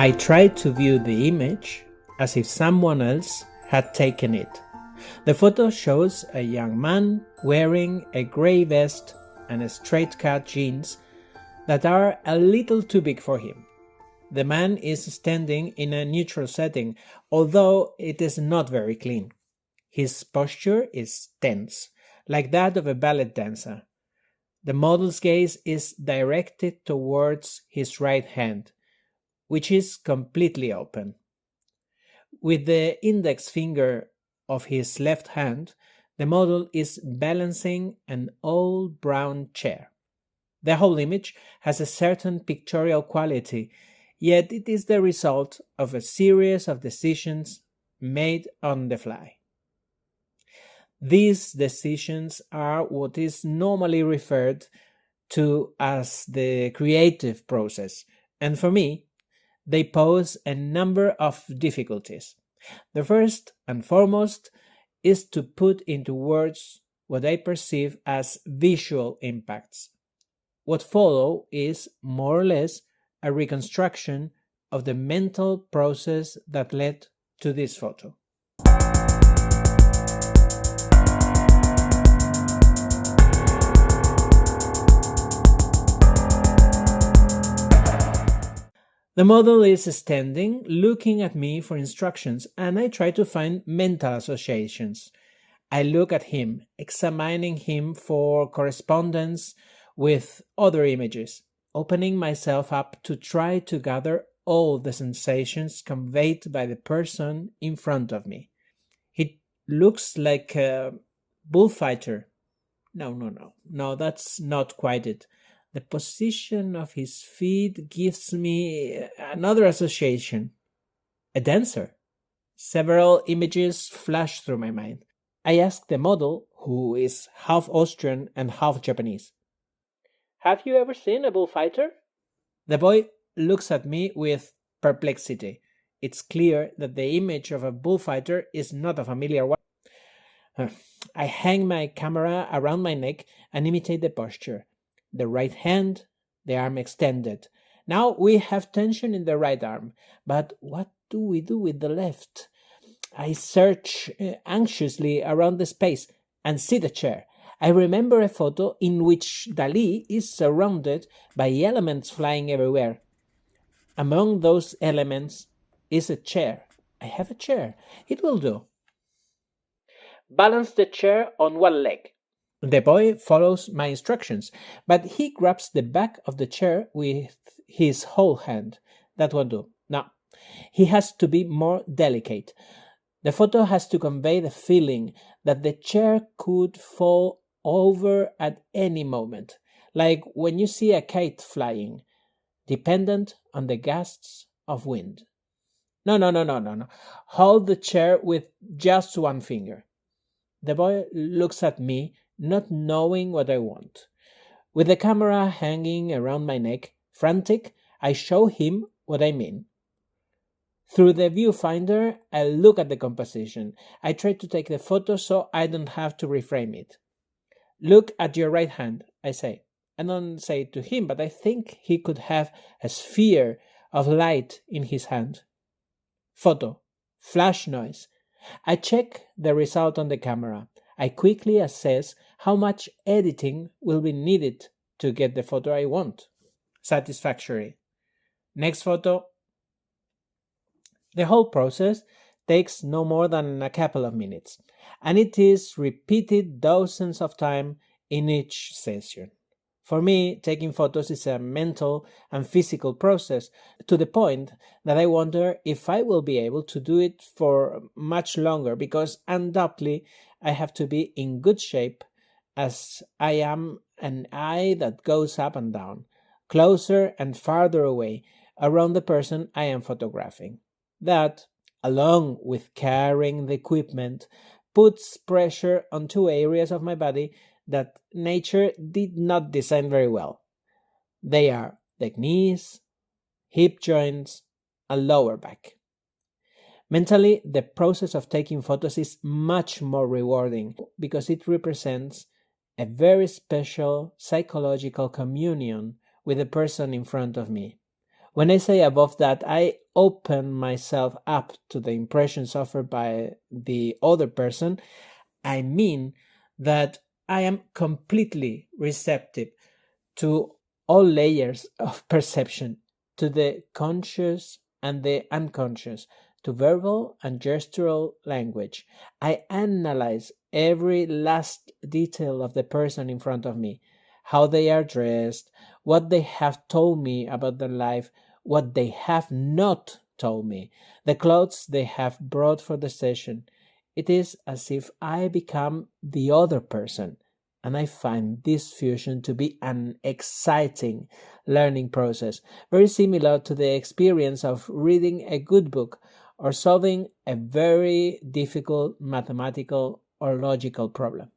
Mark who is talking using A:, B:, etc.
A: I tried to view the image as if someone else had taken it. The photo shows a young man wearing a grey vest and straight-cut jeans that are a little too big for him. The man is standing in a neutral setting, although it is not very clean. His posture is tense, like that of a ballet dancer. The model's gaze is directed towards his right hand, which is completely open. With the index finger of his left hand, the model is balancing an old brown chair. The whole image has a certain pictorial quality, yet it is the result of a series of decisions made on the fly. These decisions are what is normally referred to as the creative process, and for me, they pose a number of difficulties. The first and foremost is to put into words what I perceive as visual impacts. What follow is more or less a reconstruction of the mental process that led to this photo. The model is standing, looking at me for instructions, and I try to find mental associations. I look at him, examining him for correspondence with other images, opening myself up to try to gather all the sensations conveyed by the person in front of me. He looks like a bullfighter. No, that's not quite it. The position of his feet gives me another association. A dancer. Several images flash through my mind. I ask the model, who is half Austrian and half Japanese, "Have you ever seen a bullfighter?" The boy looks at me with perplexity. It's clear that the image of a bullfighter is not a familiar one. I hang my camera around my neck and imitate the posture. The right hand, the arm extended. Now we have tension in the right arm, but what do we do with the left? I search anxiously around the space and see the chair. I remember a photo in which Dali is surrounded by elements flying everywhere. Among those elements is a chair. I have a chair. It will do. Balance the chair on one leg. The boy follows my instructions, but he grabs the back of the chair with his whole hand. That won't do. Now, he has to be more delicate. The photo has to convey the feeling that the chair could fall over at any moment, like when you see a kite flying, dependent on the gusts of wind. No. Hold the chair with just one finger. The boy looks at me, not knowing what I want. With the camera hanging around my neck, frantic, I show him what I mean. Through the viewfinder, I look at the composition. I try to take the photo so I don't have to reframe it. Look at your right hand, I say. I don't say it to him, but I think he could have a sphere of light in his hand. Photo. Flash noise. I check the result on the camera. I quickly assess how much editing will be needed to get the photo I want. Satisfactory. Next photo. The whole process takes no more than a couple of minutes, and it is repeated dozens of times in each session. For me, taking photos is a mental and physical process, to the point that I wonder if I will be able to do it for much longer, because undoubtedly I have to be in good shape, as I am an eye that goes up and down, closer and farther away, around the person I am photographing. That, along with carrying the equipment, puts pressure on two areas of my body that nature did not design very well. They are the knees, hip joints, and lower back. Mentally, the process of taking photos is much more rewarding because it represents a very special psychological communion with the person in front of me. When I say above that, I open myself up to the impressions offered by the other person. I mean that I am completely receptive to all layers of perception, to the conscious and the unconscious, to verbal and gestural language. I analyze every last detail of the person in front of me, how they are dressed, what they have told me about their life, what they have not told me, the clothes they have brought for the session. It is as if I become the other person, and I find this fusion to be an exciting learning process, very similar to the experience of reading a good book or solving a very difficult mathematical or logical problem.